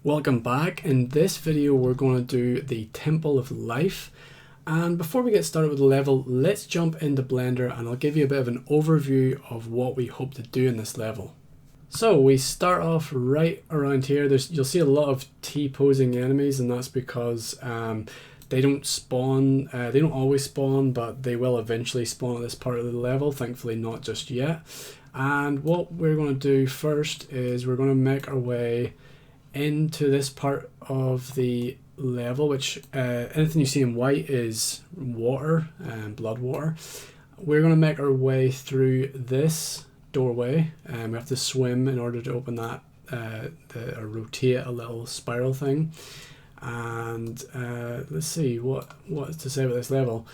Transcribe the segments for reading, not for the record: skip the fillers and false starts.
Welcome back. In this video we're going to do the Temple of Life, and before we get started with the level, let's jump into Blender and I'll give you a bit of an overview of what we hope to do in this level. So we start off right around here. You'll see a lot of T-posing enemies, and that's because they don't spawn, they don't always spawn, but they will eventually spawn at this part of the level, thankfully not just yet. And what we're going to do first is we're going to make our way into this part of the level, which anything you see in white is water and blood water. We're going to make our way through this doorway, and we have to swim in order to open that or rotate a little spiral thing. And let's see what to say about this level.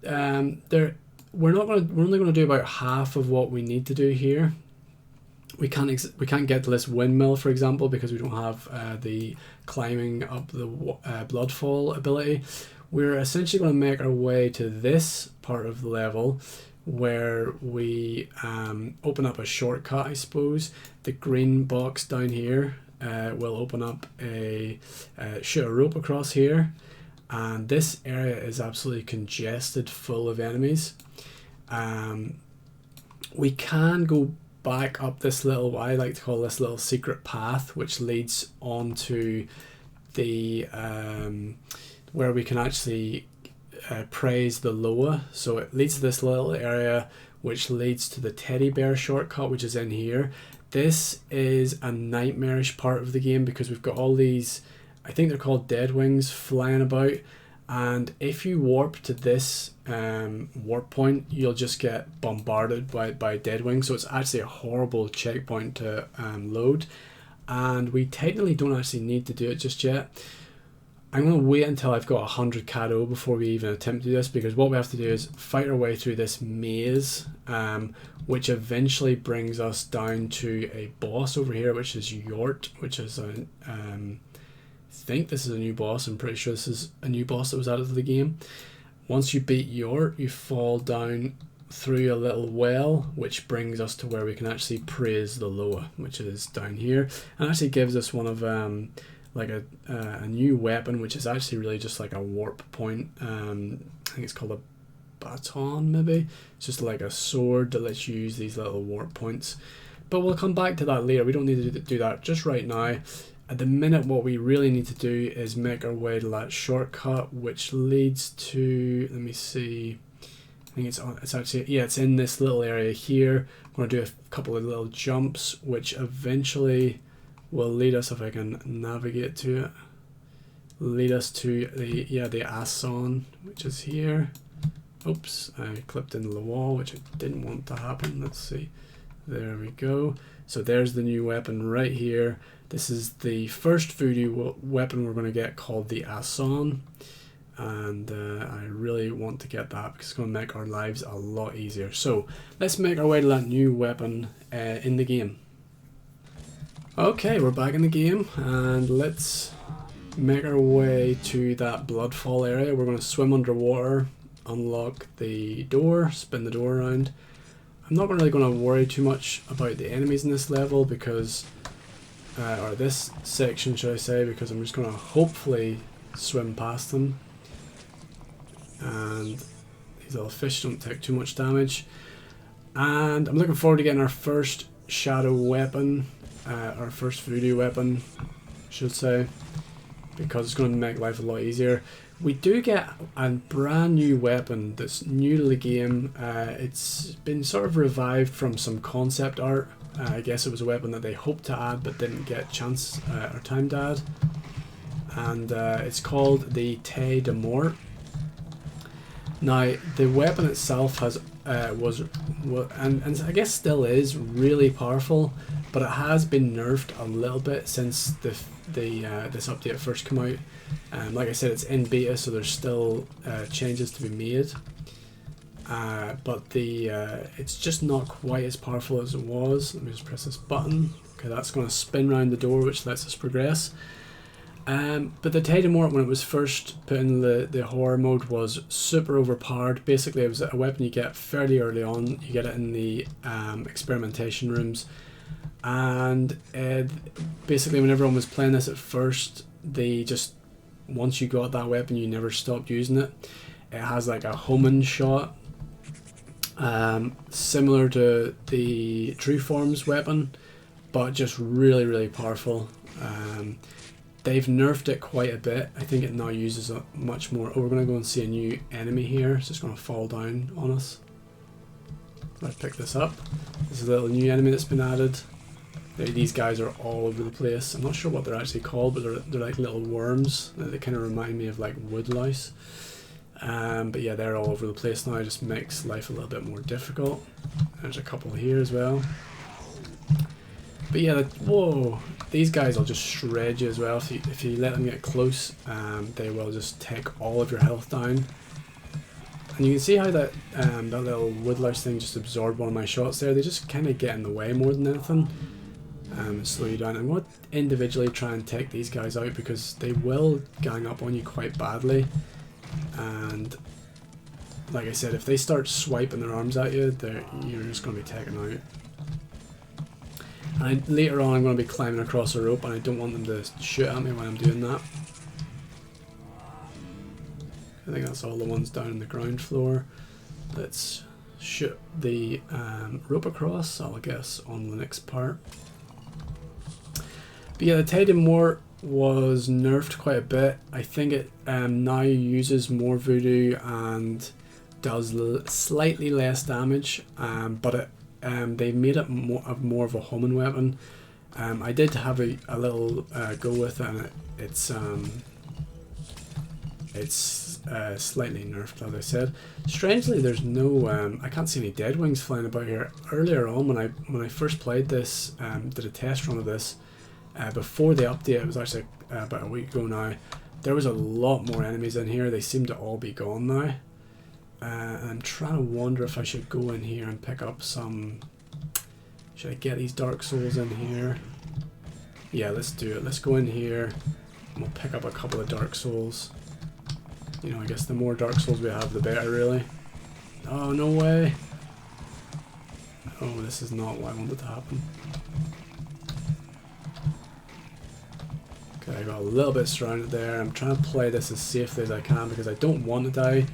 We're only going to do about half of what we need to do here. We can't get to this windmill, for example, because we don't have the climbing up the bloodfall ability. We're essentially going to make our way to this part of the level where we open up a shortcut, I suppose. The green box down here will open up shoot a rope across here, and this area is absolutely congested, full of enemies. We can go back up this little, what I like to call this little secret path, which leads onto the where we can actually praise the Loa. So it leads to this little area which leads to the teddy bear shortcut, which is in here. This is a nightmarish part of the game because we've got all these, I think they're called dead wings, flying about, and if you warp to this warp point, you'll just get bombarded by dead wings. So it's actually a horrible checkpoint to load, and we technically don't actually need to do it just yet. I'm going to wait until I've got 100 Cado before we even attempt to do this, because what we have to do is fight our way through this maze, which eventually brings us down to a boss over here, which is Yort, which is a I think this is a new boss. I'm pretty sure this is a new boss that was added to the game. Once you beat Yort, you fall down through a little well, which brings us to where we can actually praise the Loa, which is down here, and actually gives us one of like a new weapon, which is actually really just like a warp point. I think it's called a baton, maybe. It's just like a sword that lets you use these little warp points, but we'll come back to that later. We don't need to do that just right now. At the minute, what we really need to do is make our way to that shortcut, which leads to, let me see, I think it's actually, yeah, it's in this little area here. I'm going to do a couple of little jumps, which eventually will lead us, if I can navigate to it, lead us to the Asylum, which is here. Oops, I clipped into the wall, which I didn't want to happen. Let's see. There we go. So there's the new weapon right here. This is the first Voodoo weapon we're going to get, called the Asylum, and I really want to get that because it's going to make our lives a lot easier. So let's make our way to that new weapon in the game. Okay, we're back in the game, and let's make our way to that bloodfall area. We're going to swim underwater, unlock the door, spin the door around. I'm not really going to worry too much about the enemies in this level because or this section, should I say, because I'm just going to hopefully swim past them, and these little fish don't take too much damage. And I'm looking forward to getting our first shadow weapon, our first Voodoo weapon, I should say, because it's going to make life a lot easier. We do get a brand new weapon that's new to the game. It's been sort of revived from some concept art. I guess it was a weapon that they hoped to add but didn't get chance or time to add. And it's called the Te de Mort. Now, the weapon itself has and I guess still is really powerful, but it has been nerfed a little bit since this update first came out. Like I said, it's in beta, so there's still changes to be made. But it's just not quite as powerful as it was. Let me just press this button. Okay, that's going to spin around the door, which lets us progress. But the Te de Mort, when it was first put in the horror mode, was super overpowered. Basically, it was a weapon you get fairly early on. You get it in the experimentation rooms, And basically when everyone was playing this at first, they just, once you got that weapon, you never stopped using it. It has like a homing shot, similar to the True Form's weapon, but just really, really powerful. They've nerfed it quite a bit. I think it now uses a much more. Oh, we're going to go and see a new enemy here. It's just going to fall down on us. Let's pick this up. This is a little new enemy that's been added. These guys are all over the place. I'm not sure what they're actually called, but they're like little worms. They kind of remind me of like woodlouse. But yeah, they're all over the place now. It just makes life a little bit more difficult. There's a couple here as well. But yeah, whoa, these guys will just shred you as well. If you let them get close, they will just take all of your health down. And you can see how that little woodlouse thing just absorbed one of my shots there. They just kind of get in the way more than anything. Slow you down. I'm going to individually try and take these guys out because they will gang up on you quite badly. And like I said, if they start swiping their arms at you, you're just going to be taken out. And later on I'm going to be climbing across a rope and I don't want them to shoot at me when I'm doing that. I think that's all the ones down on the ground floor. Let's shoot the rope across, I'll guess, on the next part. But yeah, the Titan Mort was nerfed quite a bit. I think it now uses more voodoo and does slightly less damage, but they made it more of a homing weapon. I did have a little go with it, and it's slightly nerfed, as I said. Strangely, there's no I can't see any dead wings flying about here. Earlier on, when I first played this, did a test run of this before the update, it was actually about a week ago now, there was a lot more enemies in here. They seem to all be gone now. I'm trying to wonder if I should go in here and pick up some. Should I get these Dark Souls in here? Yeah, let's do it. Let's go in here and we'll pick up a couple of Dark Souls. You know, I guess the more Dark Souls we have, the better, really. Oh, no way. Oh, this is not what I wanted to happen. Okay, I got a little bit surrounded there. I'm trying to play this as safely as I can because I don't want to die.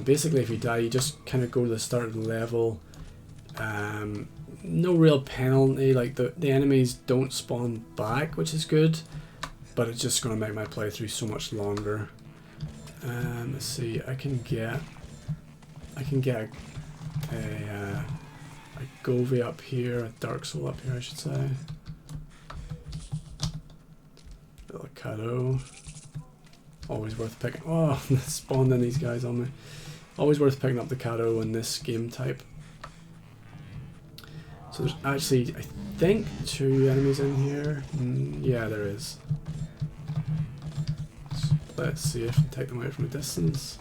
Basically, if you die, you just kind of go to the start of the level. No real penalty. Like the enemies don't spawn back, which is good, but it's just going to make my playthrough so much longer. Let's see. I can get a Govie up here, a Dark Soul up here, I should say. Little Cadeau. Always worth picking. Oh, spawned in these guys on me. Always worth picking up the Cadeau in this game type. So there's actually, I think, 2 enemies in here. Yeah, there is. Let's see if I can take them out from a distance.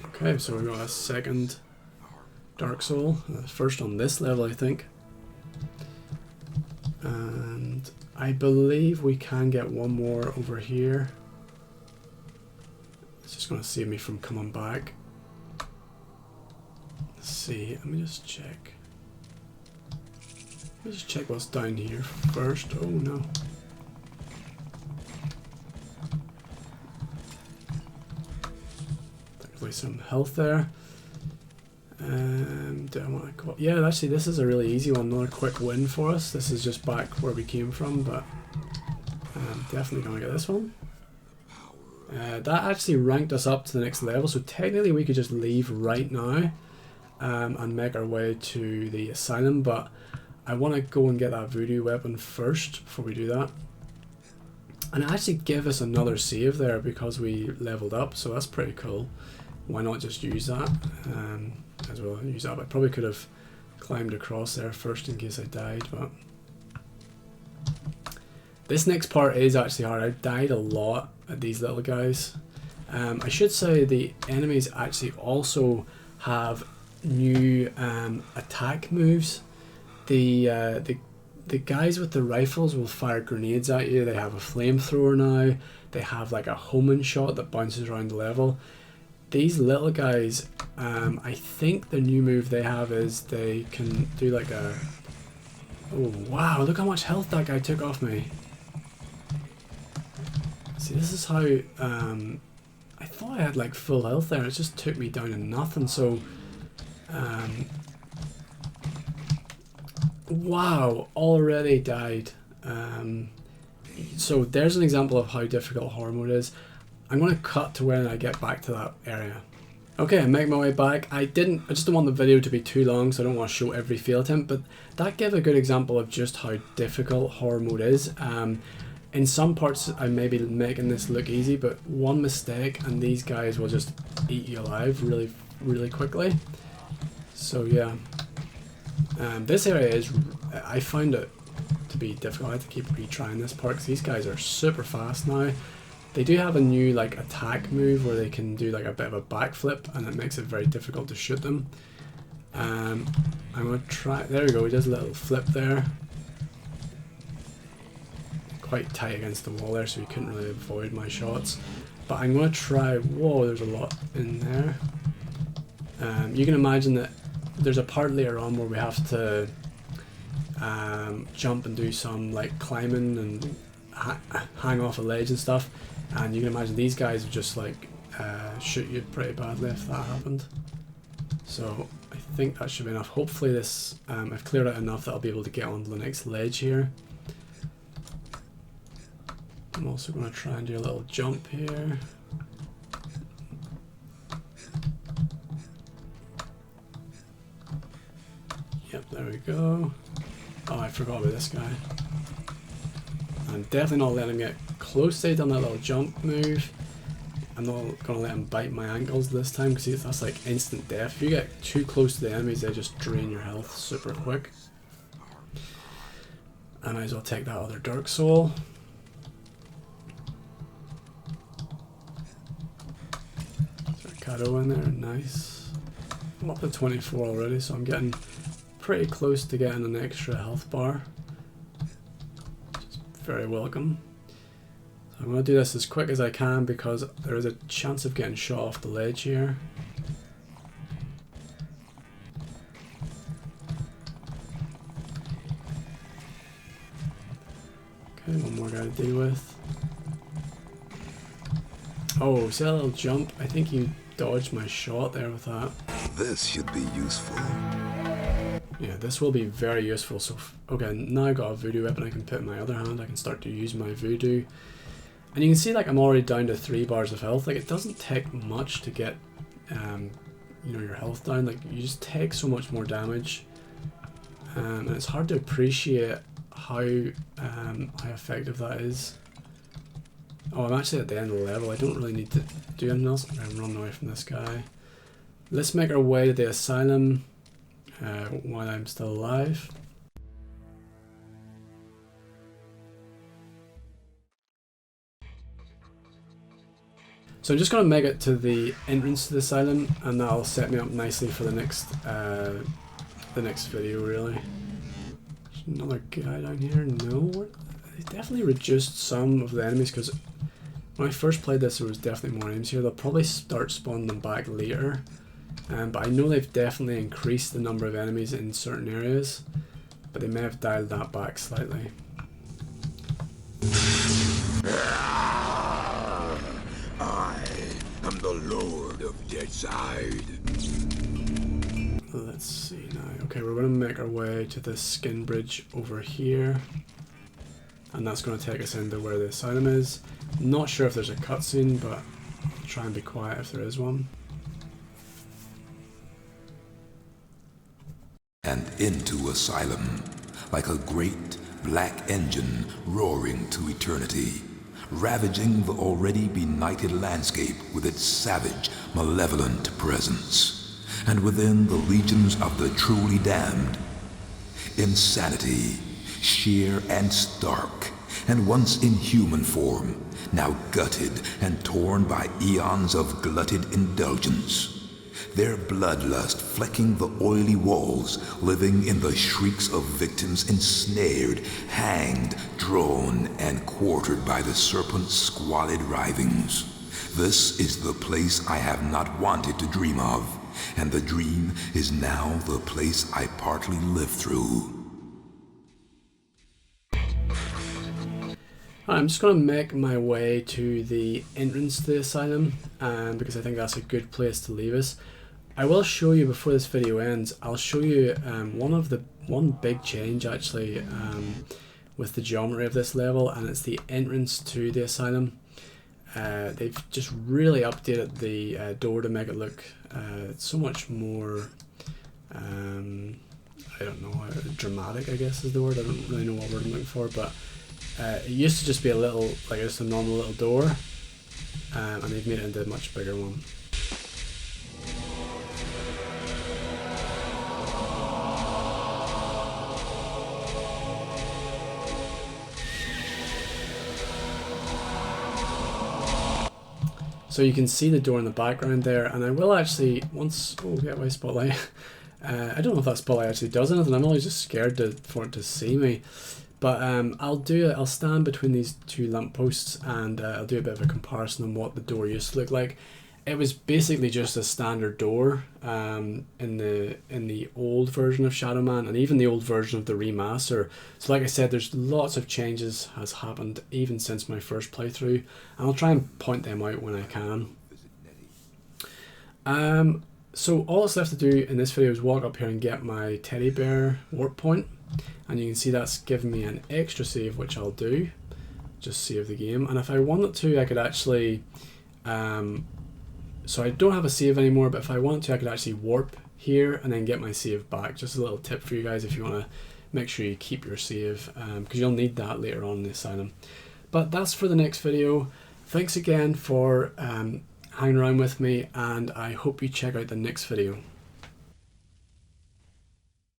Okay, so we've got a second Dark Soul. First on this level, I think. And I believe we can get one more over here. It's just going to save me from coming back. Let's see, let me just check. Let me just check what's down here first. Oh no. Thankfully some health there. Do I want to go? Yeah, actually this is a really easy one, another quick win for us. This is just back where we came from, but I'm definitely going to get this one. That actually ranked us up to the next level, so technically we could just leave right now and make our way to the Asylum, but I want to go and get that Voodoo weapon first before we do that. And it actually gave us another save there because we leveled up, so that's pretty cool. Why not just use that? As well, use that. I probably could have climbed across there first in case I died, but this next part is actually hard. I died a lot at these little guys. I should say the enemies actually also have new attack moves. The guys with the rifles will fire grenades at you. They have a flamethrower now. They have like a homing shot that bounces around the level. these little guys, I think the new move they have is they can do like a... Oh wow, look how much health that guy took off me. See, this is how... I thought I had like full health there, it just took me down to nothing, so... wow, already died. So there's an example of how difficult horror mode is. I'm going to cut to when I get back to that area. Okay, I make my way back. I just don't want the video to be too long, so I don't want to show every fail attempt, but that gave a good example of just how difficult horror mode is. In some parts I may be making this look easy, but one mistake and these guys will just eat you alive really, really quickly. So yeah, this area is, I found it to be difficult. I had to keep retrying this part because these guys are super fast now. They do have a new like attack move where they can do like a bit of a backflip, and it makes it very difficult to shoot them. I'm gonna try, there we go, he does a little flip there. Quite tight against the wall there, so he couldn't really avoid my shots. But I'm gonna try, whoa, there's a lot in there. You can imagine that there's a part later on where we have to jump and do some like climbing and hang off a ledge and stuff, and you can imagine these guys would just like shoot you pretty badly if that happened. So I think that should be enough. Hopefully this, I've cleared out enough that I'll be able to get onto the next ledge here. I'm also going to try and do a little jump here. Yep, there we go. Oh, I forgot about this guy. I'm definitely not letting him get close. They've done that little jump move. I'm not going to let him bite my ankles this time because that's like instant death. If you get too close to the enemies, they just drain your health super quick. I might as well take that other Dark Soul. Shadow in there, nice. I'm up to 24 already, so I'm getting pretty close to getting an extra health bar. Just very welcome. So I'm going to do this as quick as I can because there is a chance of getting shot off the ledge here. Okay, one more guy to deal with. Oh, see that little jump? I think you dodged my shot there with that. This should be useful. Yeah, this will be very useful. So, okay, now I've got a Voodoo weapon I can put in my other hand. I can start to use my Voodoo. And you can see like I'm already down to 3 bars of health. Like it doesn't take much to get you know, your health down. Like you just take so much more damage. And it's hard to appreciate how effective that is. Oh, I'm actually at the end of the level. I don't really need to do anything else. I'm going to run away from this guy. Let's make our way to the Asylum while I'm still alive. So I'm just going to make it to the entrance to the Asylum, and that'll set me up nicely for the next video, really. There's another guy down here. No, they definitely reduced some of the enemies because when I first played this there was definitely more enemies here. They'll probably start spawning them back later, but I know they've definitely increased the number of enemies in certain areas, but they may have dialed that back slightly. I am the Lord of Deadside. Let's see now. Okay, we're going to make our way to the skin bridge over here. And that's going to take us into where the Asylum is. Not sure if there's a cutscene, but I'll try and be quiet if there is one. And into Asylum, like a great black engine roaring to eternity, ravaging the already benighted landscape with its savage, malevolent presence. And within the legions of the truly damned, insanity, sheer and stark, and once in human form, now gutted and torn by eons of glutted indulgence. Their bloodlust flecking the oily walls, living in the shrieks of victims ensnared, hanged, drawn, and quartered by the serpent's squalid writhings. This is the place I have not wanted to dream of, and the dream is now the place I partly live through. I'm just going to make my way to the entrance to the asylum, because I think that's a good place to leave us. I will show you before this video ends. I'll show you one big change actually with the geometry of this level, and it's the entrance to the asylum. They've just really updated the door to make it look so much more, I don't know, dramatic, I guess is the word. I don't really know what word I'm looking for, but it used to just be a little, like just a normal little door, and they've made it into a much bigger one. So you can see the door in the background there, and I will actually, once, oh, get away spotlight. I don't know if that spotlight actually does anything. I'm always just scared for it to see me. But I'll stand between these two lampposts, and I'll do a bit of a comparison on what the door used to look like. It was basically just a standard door in the old version of Shadow Man, and even the old version of the remaster. So like I said, there's lots of changes has happened even since my first playthrough, and I'll try and point them out when I can. So all that's left to do in this video is walk up here and get my teddy bear warp point, and you can see that's given me an extra save, which I'll do. Just save the game, and if I wanted to, I could actually so I don't have a save anymore, but if I want to, I could actually warp here and then get my save back. Just a little tip for you guys if you want to make sure you keep your save, because you'll need that later on in the asylum. But that's for the next video. Thanks again for hanging around with me, and I hope you check out the next video.